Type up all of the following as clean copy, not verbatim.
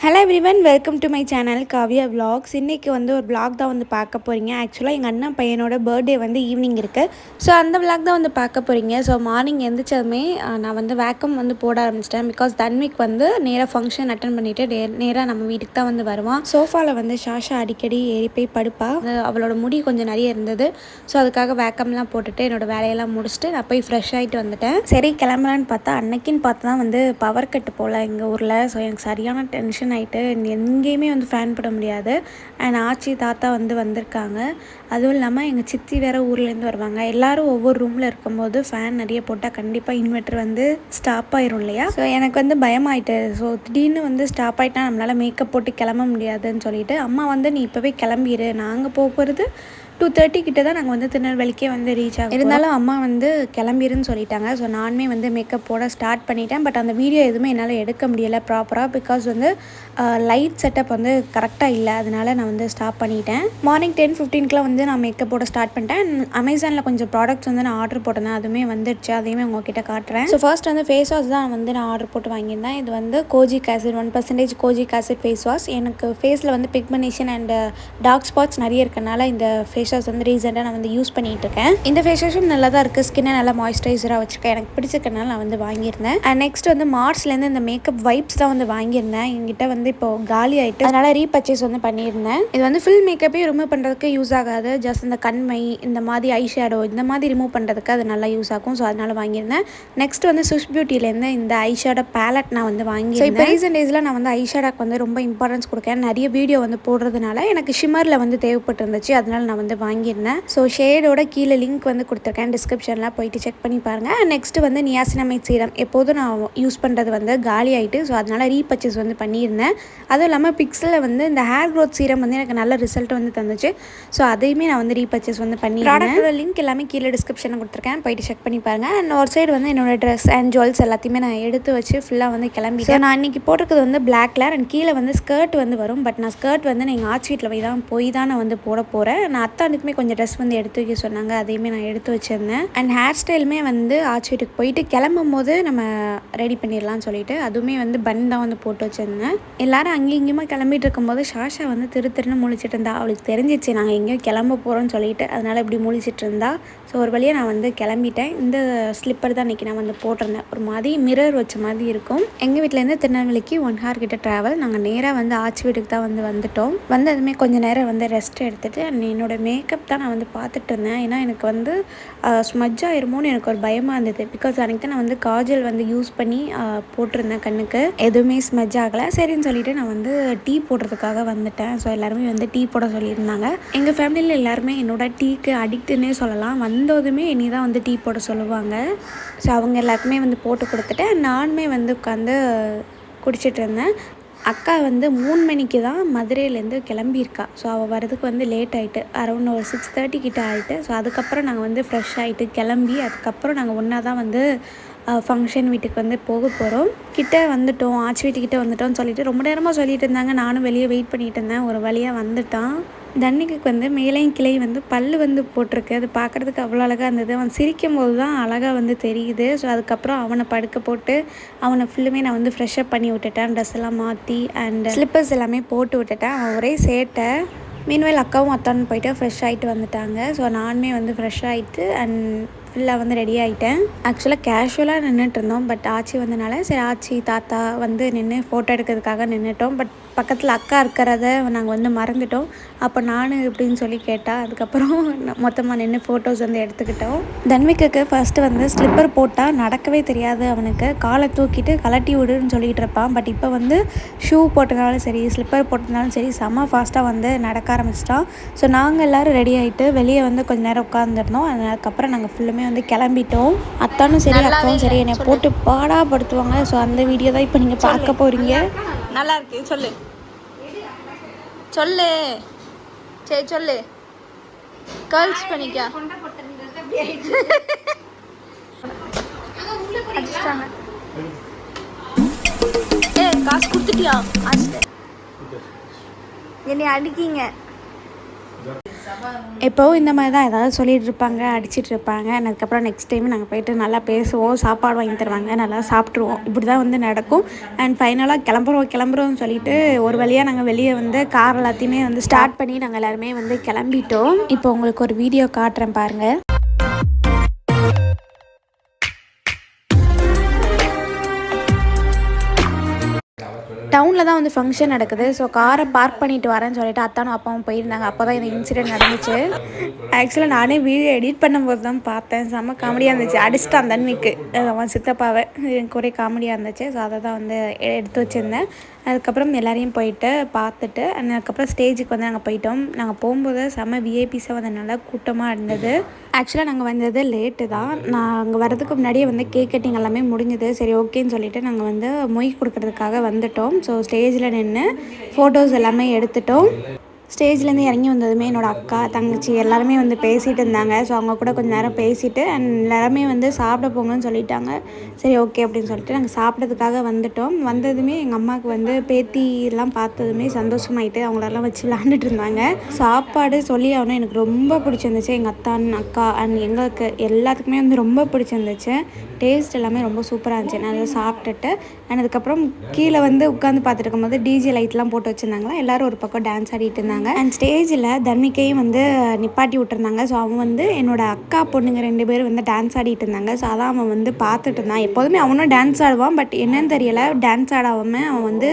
Hello everyone, welcome to my channel Kavya vlogs. இன்றைக்கி வந்து ஒரு விலாக் தான் வந்து பார்க்க போகிறீங்க. ஆக்சுவலாக எங்கள் அண்ணன் பையனோட பர்த்டே வந்து ஈவினிங் இருக்குது. ஸோ அந்த விலாக் தான் வந்து பார்க்க போகிறீங்க. ஸோ மார்னிங் எழுந்திரிச்சதுமே நான் வந்து வேக்கம் வந்து போட ஆரம்பிச்சிட்டேன். பிகாஸ் தன்விக் வந்து நேராக ஃபங்க்ஷன் அட்டன் பண்ணிவிட்டு நேராக நம்ம வீட்டுக்கு தான் வந்து வருவான். சோஃபாவில் வந்து ஷாஷா அடிக்கடி ஏறி போய் படுப்பா. அவளோட முடி கொஞ்சம் நிறைய இருந்தது. ஸோ அதுக்காக வேக்கம்லாம் போட்டுட்டு என்னோடய வேலையெல்லாம் முடிச்சுட்டு நான் போய் ஃப்ரெஷ் ஆகிட்டு வந்துட்டேன். சரி கிளம்பலான்னு பார்த்தா அன்னைக்குன்னு பார்த்து தான் வந்து பவர் கட்டு போல் எங்கள் ஊரில். ஸோ எனக்கு சரியான டென்ஷன் ஆகிட்டு எங்கேயுமே வந்து ஃபேன் போட முடியாது. அண்ட் ஆச்சி தாத்தா வந்து வந்திருக்காங்க. அதுவும் இல்லாமல் எங்கள் சித்தி வேறு ஊர்லேருந்து வருவாங்க. எல்லோரும் ஒவ்வொரு ரூமில் இருக்கும்போது ஃபேன் நிறைய போட்டால் கண்டிப்பாக இன்வெர்ட்டர் வந்து ஸ்டாப் ஆயிரும் இல்லையா. ஸோ எனக்கு வந்து பயமாயிட்டு. ஸோ திடீர்னு வந்து ஸ்டாப் ஆகிட்டா நம்மளால் மேக்கப் போட்டு கிளம்ப முடியாதுன்னு சொல்லிட்டு அம்மா வந்து நீ இப்போவே கிளம்பிடு, நாங்கள் போகிறது 2:30 கிட்ட தான் நாங்கள் வந்து திருநெல்வேலிக்கே வந்து ரீச் ஆகும். இருந்தாலும் அம்மா வந்து கிளம்பிருன்னு சொல்லிட்டாங்க. ஸோ நானுமே வந்து மேக்கப் போட ஸ்டார்ட் பண்ணிட்டேன். பட் அந்த வீடியோ எதுவுமே என்னால் எடுக்க முடியலை ப்ராப்பராக. பிகாஸ் வந்து லைட் செட்டப் வந்து கரெக்டாக இல்லை. அதனால் நான் வந்து ஸ்டாப் பண்ணிட்டேன். மார்னிங் 10:15 வந்து நான் மேக்கப் போட ஸ்டார்ட் பண்ணிட்டேன். அமேசானில் கொஞ்சம் ப்ராடக்ட்ஸ் வந்து நான் ஆர்டர் போட்டிருந்தேன். அதுவுமே வந்துடுச்சு. அதையுமே உங்ககிட்ட காட்டுறேன். ஸோ ஃபர்ஸ்ட் வந்து ஃபேஸ் வாஷ் தான் வந்து நான் ஆர்டர் போட்டு வாங்கியிருந்தேன். இது வந்து kojic acid 1% kojic acid face wash. எனக்கு ஃபேஸில் வந்து பிக்மெண்டேஷன் அண்ட் டார்க் ஸ்பாட்ஸ் நிறைய இருக்கனால இந்த ஃபேஸ் வாஷ் வந்து ரீசெண்டாக நான் வந்து யூஸ் பண்ணிட்டு இருக்கேன். இந்த ஃபேஸ் வாஷும் நல்லா தான் இருக்குது. ஸ்கின்னை நல்லா மாய்ஸ்சரைசராக வச்சுருக்கேன். எனக்கு பிடிச்சிருக்கனால நான் வந்து வாங்கியிருந்தேன். அண்ட் நெக்ஸ்ட் வந்து மார்ச்லேருந்து இந்த மேக்கப் வைப்ஸ் தான் வந்து வாங்கியிருந்தேன். என்கிட்ட வந்து இப்போ காலி ஆகிட்டு அதனால் ரீபர்ச்சேஸ் வந்து பண்ணியிருந்தேன். இது வந்து ஃபுல் மேக்கப்பே ரிமூவ் பண்ணுறதுக்கு யூஸ் ஆகாது. ஜஸ்ட் இந்த கண்மை, இந்த மாதிரி ஐ ஷேடோ, இந்த மாதிரி ரிமூவ் பண்ணுறதுக்கு அது நல்லா யூஸ் ஆகும். ஸோ அதனால் வாங்கியிருந்தேன். நெக்ஸ்ட் வந்து சுஷ் பியூட்டிலேருந்து இந்த ஐ ஷேடோ பேலட் நான் வந்து வாங்கியிருந்தேன். இப்போ ரீசெண்ட் டேஸில் நான் வந்து ஐ ஷேடோக்கு வந்து ரொம்ப இம்பார்ட்டன்ஸ் கொடுக்கேன். நிறைய வீடியோ வந்து போடுறதுனால எனக்கு ஷிம்மரில் வந்து தேவைப்பட்டு இருந்துச்சு. அதனால் நான் வந்து வாங்கியிருந்தேன். ஸோ ஷேடோட கீழே லிங்க் வந்து கொடுத்துருக்கேன் டிஸ்கிரிப்ஷனில், போயிட்டு செக் பண்ணி பாருங்கள். நெக்ஸ்ட்டு வந்து நியாசினமைட் சீரம் எப்போதும் நான் யூஸ் பண்ணுறது வந்து காலி ஆகிட்டு. ஸோ அதனால் ரீபர்ச்சேஸ் வந்து பண்ணியிருந்தேன். அதுவும் இல்லாமல் பிக்ஸலில் வந்து இந்த ஹேர் க்ரோத் சீரம் வந்து எனக்கு நல்ல ரிசல்ட் வந்து தந்துச்சு. ஸோ அதையுமே நான் வந்து ரீபர்ச்சேஸ் வந்து பண்ணியிருந்தேன். ப்ராடக்டோட லிங்க் எல்லாமே கீழே டிஸ்கிரிப்ஷனில் கொடுத்துருக்கேன், போயிட்டு செக் பண்ணி பாருங்கள். அண்ட் ஒரு சைடு வந்து என்னோட ட்ரெஸ் அண்ட் ஜுவல்ஸ் எல்லாத்தையுமே நான் எடுத்து வச்சு ஃபுல்லாக வந்து கிளம்பிட்டேன். நான் இன்றைக்கி போட்டிருக்கிறது வந்து பிளாக் கலர் அண்ட் கீழே வந்து ஸ்கர்ட் வந்து வரும். பட் நான் ஸ்கர்ட் வந்து நான் எங்கள் ஆச்சி வீட்டில் போய் தான் நான் வந்து போட போகிறேன். நான் அத்தானுக்குமே கொஞ்சம் ட்ரெஸ் வந்து எடுத்து வைக்க சொன்னாங்க. அதையுமே நான் எடுத்து வச்சுருந்தேன். அண்ட் ஹேர் ஸ்டைலுமே வந்து ஆச்சி வீட்டுக்கு போயிட்டு கிளம்பும் போது நம்ம ரெடி பண்ணிடலாம்னு சொல்லிட்டு அதுவுமே வந்து பன் தான் வந்து போட்டு வச்சுருந்தேன். எல்லோரும் அங்கேயும் இங்கேயுமா கிளம்பிட்டு இருக்கும்போது ஷாஷா வந்து திருன்னு முழிச்சிட்டு இருந்தா. அவளுக்கு தெரிஞ்சிச்சு நாங்கள் எங்கேயும் கிளம்ப போகிறோன்னு சொல்லிட்டு. அதனால் இப்படி முழிச்சிட்டு இருந்தா. ஸோ ஒரு வழியாக நான் வந்து கிளம்பிட்டேன். இந்த ஸ்லிப்பர் தான் இன்றைக்கி நான் வந்து போட்டிருந்தேன். ஒரு மாதிரி மிரர் வச்ச மாதிரி இருக்கும். எங்கள் வீட்டிலேருந்து திருநெல்வேலிக்கு 1 hour கிட்ட ட்ராவல். நாங்கள் நேராக வந்து ஆச்சி வீட்டுக்கு தான் வந்து வந்துட்டோம். அதுவுமே கொஞ்சம் நேரம் வந்து ரெஸ்ட் எடுத்துகிட்டு என்னோடய மேக்கப் தான் நான் வந்து பார்த்துட்டு இருந்தேன். ஏன்னா எனக்கு வந்து ஸ்மஜ் ஆயிருமோன்னு எனக்கு ஒரு பயமாக இருந்தது. பிகாஸ் அன்றைக்கி தான் நான் வந்து காஜல் வந்து யூஸ் பண்ணி போட்டிருந்தேன் கண்ணுக்கு. எதுவுமே ஸ்மஜ் ஆகலை. சரின்னு சொல்லிட்டு நான் வந்து டீ போடுறதுக்காக வந்துட்டேன். ஸோ எல்லாருமே வந்து டீ போட சொல்லியிருந்தாங்க. எங்கள் ஃபேமிலியில் எல்லாருமே என்னோட டீக்கு அடிக்ட்டுன்னே சொல்லலாம். வந்ததுமே இனி தான் வந்து டீ போட சொல்லுவாங்க. ஸோ அவங்க எல்லாருக்குமே வந்து போட்டு கொடுத்துட்டு நானுமே வந்து உட்காந்து குடிச்சிட்டு இருந்தேன். அக்கா வந்து 3 மணிக்கு தான் மதுரையிலேருந்து கிளம்பியிருக்கா. ஸோ அவள் வரதுக்கு வந்து லேட் ஆகிட்டு அரௌண்ட் ஒரு 6:30 கிட்ட ஆகிட்டு. ஸோ அதுக்கப்புறம் நாங்கள் வந்து ஃப்ரெஷ் ஆகிட்டு கிளம்பி அதுக்கப்புறம் நாங்கள் ஒன்றா தான் வந்து ஃபங்க்ஷன் வீட்டுக்கு வந்து போக போகிறோம். கிட்டே வந்துட்டோம், ஆச்சி வீட்டுக்கிட்ட வந்துட்டோம்னு சொல்லிட்டு ரொம்ப நேரமாக சொல்லிட்டு இருந்தாங்க. நானும் வெளியே வெயிட் பண்ணிகிட்டு இருந்தேன். ஒரு வழியாக வந்துட்டான். தன்னிக்கு வந்து மேலையும் கிளை வந்து பல்லு வந்து போட்டிருக்கு. அது பார்க்குறதுக்கு அவ்வளோ அழகாக இருந்தது. அவன் சிரிக்கும் போது தான் அழகாக வந்து தெரியுது. ஸோ அதுக்கப்புறம் அவனை படுக்க போட்டு அவனை ஃபுல்லுமே நான் வந்து ஃப்ரெஷ்அப் பண்ணி விட்டுட்டேன். ட்ரெஸ் எல்லாம் மாற்றி அண்ட் ஸ்லிப்பர்ஸ் எல்லாமே போட்டு விட்டுட்டேன். அவன் ஒரே சேட்டை. மீன்வேல் அக்காவும் அத்தானும் போயிட்டு ஃப்ரெஷ் ஆகிட்டு வந்துட்டாங்க. ஸோ நானுமே வந்து ஃப்ரெஷ் ஆகிட்டு அண்ட் ஃபுல்லாக வந்து ரெடி ஆகிட்டேன். ஆக்சுவலாக கேஷுவலாக நின்றுட்டு இருந்தோம். பட் ஆச்சி வந்தனால சரி ஆச்சி தாத்தா வந்து நின்று ஃபோட்டோ எடுக்கிறதுக்காக நின்றுட்டோம். பட் பக்கத்தில் அக்கா இருக்கிறத நாங்கள் வந்து மறந்துட்டோம். அப்போ நான் எப்படின்னு சொல்லி கேட்டால் அதுக்கப்புறம் மொத்தமாக நின்று ஃபோட்டோஸ் வந்து எடுத்துக்கிட்டோம். தன்விக்கு ஃபஸ்ட்டு வந்து ஸ்லிப்பர் போட்டால் நடக்கவே தெரியாது. அவனுக்கு காலை தூக்கிட்டு கலட்டி விடுன்னு சொல்லிகிட்டு இருப்பான். பட் இப்போ வந்து ஷூ போட்டதுனாலும் சரி ஸ்லிப்பர் போட்டதுனாலும் சரி செம்ம ஃபாஸ்ட்டாக வந்து நடக்க ஆரம்பிச்சிட்டான். ஸோ நாங்கள் எல்லோரும் ரெடி ஆகிட்டு வெளியே வந்து கொஞ்சம் நேரம் உட்காந்துருந்தோம். அதுக்கப்புறம் நாங்கள் ஃபுல்லுமே வந்து கிளம்பிட்டோம். அத்தானும் சரி அக்காவும் சரி என்னை போட்டு பாடாப்படுத்துவாங்க. ஸோ அந்த வீடியோ தான் இப்போ நீங்கள் பார்க்க போகிறீங்க. நல்லா இருக்கு சொல்லு சொல்லு சரி சொல்லு. கேர்ள்ஸ் பண்ணிக்கா காசு கொடுத்துட்டியா? என்னை அடிக்கீங்க. எப்போவும் இந்த மாதிரி தான் ஏதாவது சொல்லிகிட்டு இருப்பாங்க, அடிச்சிட்டு இருப்பாங்க. அதுக்கப்புறம் நெக்ஸ்ட் டைம் நாங்கள் போயிட்டு நல்லா பேசுவோம், சாப்பாடு வாங்கி தருவாங்க, நல்லா சாப்பிட்ருவோம். இப்படி தான் வந்து நடக்கும். அண்ட் ஃபைனலாக கிளம்புறோம்னு சொல்லிட்டு ஒரு வழியாக நாங்கள் வெளியே வந்து கார் எல்லாத்தையுமே வந்து ஸ்டார்ட் பண்ணி நாங்கள் எல்லாருமே வந்து கிளம்பிட்டோம். இப்போ உங்களுக்கு ஒரு வீடியோ காட்டுறேன் பாருங்கள். டவுனில் தான் வந்து ஃபங்க்ஷன் நடக்குது. ஸோ காரை பார்க் பண்ணிட்டு வரேன்னு சொல்லிட்டு அத்தானும் அப்பாவும் போயிருந்தாங்க. அப்போ தான் இந்த இன்சிடென்ட் நடந்துச்சு. ஆக்சுவலாக நானே வீடியோ எடிட் பண்ணும்போது தான் பார்த்தேன். செம்ம காமெடியாக இருந்துச்சு. அடிச்சிட்டான் தன்விக்கு அவன் சித்தப்பாவை. எனக்கு ஒரே காமெடியாக இருந்துச்சு. ஸோ அதை தான் வந்து எடுத்து வச்சுருந்தேன். அதுக்கப்புறம் எல்லாரையும் போயிட்டு பார்த்துட்டு அதுக்கப்புறம் ஸ்டேஜுக்கு வந்து நாங்கள் போயிட்டோம். நாங்கள் போகும்போது செம்ம விஐபிஸாக வந்ததுனால கூட்டமாக இருந்தது. ஆக்சுவலாக நாங்கள் வந்தது லேட்டு தான். நான் அங்கே வரதுக்கு முன்னாடியே வந்து கேக் கட்டிங் எல்லாமே முடிஞ்சுது. சரி ஓகேன்னு சொல்லிவிட்டு நாங்கள் வந்து மொய் கொடுக்கறதுக்காக வந்துவிட்டோம். ஸோ ஸ்டேஜில் நின்று ஃபோட்டோஸ் எல்லாமே எடுத்துட்டோம். ஸ்டேஜ்லேருந்து இறங்கி வந்ததுமே என்னோடய அக்கா தங்கச்சி எல்லாருமே வந்து பேசிகிட்டு இருந்தாங்க. ஸோ அவங்க கூட கொஞ்சம் நேரம் பேசிவிட்டு அண்ட் எல்லாருமே வந்து சாப்பிட போங்கன்னு சொல்லிட்டாங்க. சரி ஓகே அப்படின்னு சொல்லிட்டு நாங்கள் சாப்பிட்றதுக்காக வந்துவிட்டோம். வந்ததுமே எங்கள் அம்மாவுக்கு வந்து பேத்திலாம் பார்த்ததுமே சந்தோஷமாயிட்டு அவங்களெல்லாம் வச்சு விளாண்டுட்டு இருந்தாங்க. சாப்பாடு சொல்லி ஆகணும், எனக்கு ரொம்ப பிடிச்சிருந்துச்சு. எங்கள் அக்கா அண்ட் எங்களுக்கு எல்லாத்துக்குமே வந்து ரொம்ப பிடிச்சிருந்துச்சு. டேஸ்ட் எல்லாமே ரொம்ப சூப்பராக இருந்துச்சு. நான் அதை சாப்பிட்டுட்டு அண்ட் அதுக்கப்புறம் கீழே வந்து உட்காந்து பார்த்துட்டு இருக்கும்போது டிஜே லைட்லாம் போட்டு வச்சுருந்தாங்களா, எல்லோரும் ஒரு பக்கம் டான்ஸ் ஆடிட்டு இருந்தாங்க. அண்ட் ஸ்டேஜில் தன்விக்கையும் வந்து நிப்பாட்டி விட்டுருந்தாங்க. ஸோ அவன் வந்து என்னோடய அக்கா பொண்ணுங்க 2 பேரும் வந்து டான்ஸ் ஆடிட்டு இருந்தாங்க. ஸோ அதான் அவன் வந்து பார்த்துட்டு இருந்தான். எப்போதுமே அவனும் டான்ஸ் ஆடுவான், பட் என்னன்னு தெரியலை டான்ஸ் ஆடாமல் அவன் வந்து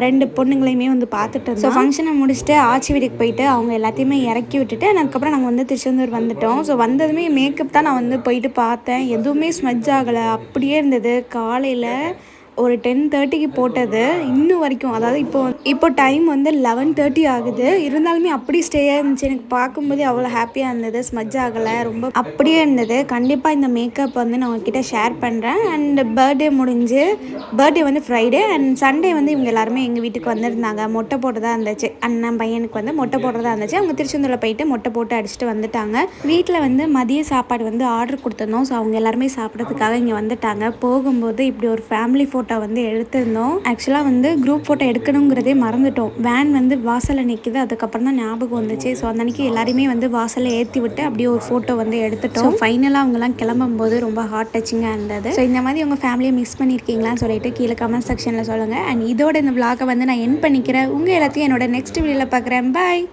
2 பொண்ணுங்களையுமே வந்து பார்த்துட்டு இருந்தான். ஸோ ஃபங்க்ஷனை முடிச்சுட்டு ஆச்சி வீட்டுக்கு போயிட்டு அவங்க எல்லாத்தையுமே இறக்கி விட்டுட்டு அதுக்கப்புறம் நாங்கள் வந்து திருச்செந்தூர் வந்துவிட்டோம். ஸோ வந்ததுமே மேக்கப் தான் நான் வந்து போயிட்டு பார்த்தேன். எதுவுமே ஸ்மெட்ச் ஆகலை, அப்படியே இருந்தது. காலையில் ஒரு 10:30க்கு போட்டது இன்னும் வரைக்கும், அதாவது இப்போ டைம் வந்து 11:30 ஆகுது. இருந்தாலுமே அப்படி ஸ்டேயாக இருந்துச்சு. எனக்கு பார்க்கும்போதே அவ்வளோ ஹாப்பியாக இருந்தது. ஸ்மஜ் ஆகலை, ரொம்ப அப்படியே இருந்தது. கண்டிப்பாக இந்த மேக்கப் வந்து நான் உங்ககிட்ட ஷேர் பண்ணுறேன். அண்ட் பர்த்டே வந்து ஃப்ரைடே அண்ட் சண்டே வந்து இவங்க எல்லாருமே எங்கள் வீட்டுக்கு வந்திருந்தாங்க. மொட்டை போட்டதாக இருந்துச்சு. அண்ணன் பையனுக்கு வந்து மொட்டை போடுறதா இருந்துச்சு. அவங்க திருச்செந்தூரில் போயிட்டு மொட்டை போட்டு அடிச்சுட்டு வந்துட்டாங்க. வீட்டில் வந்து மதிய சாப்பாடு வந்து ஆர்டர் கொடுத்துருந்தோம். ஸோ அவங்க எல்லாருமே சாப்பிட்றதுக்காக இங்கே வந்துட்டாங்க. போகும்போது இப்படி ஒரு ஃபேமிலி ஃபோட்டோ வந்து எடுத்திருந்தோம். ஆக்சுவலாக வந்து குரூப் ஃபோட்டோ எடுக்கணுங்கிறதே மறந்துட்டோம். வேன் வந்து வாசலில் நிற்கிது. அதுக்கப்புறம் தான் ஞாபகம் வந்துச்சு. ஸோ அந்த அன்றைக்கி எல்லாருமே வந்து வாசலில் ஏற்றி விட்டு அப்படியே ஒரு ஃபோட்டோ வந்து எடுத்துட்டோம். ஸோ ஃபைனலாக அவங்கெல்லாம் கிளம்பும்போது ரொம்ப ஹார்ட் டச்சிங்காக இருந்தது. ஸோ இந்த மாதிரி உங்கள் ஃபேமிலியை மிஸ் பண்ணியிருக்கீங்களான்னு சொல்லிட்டு கீழே கமெண்ட் செக்ஷனில் சொல்லுங்கள். அண்ட் இதோட இந்த vlog வந்து நான் எண்ட் பண்ணிக்கிறேன். உங்கள் எல்லாத்தையும் என்னோட நெக்ஸ்ட் வீடியோவில் பார்க்குறேன். பாய்.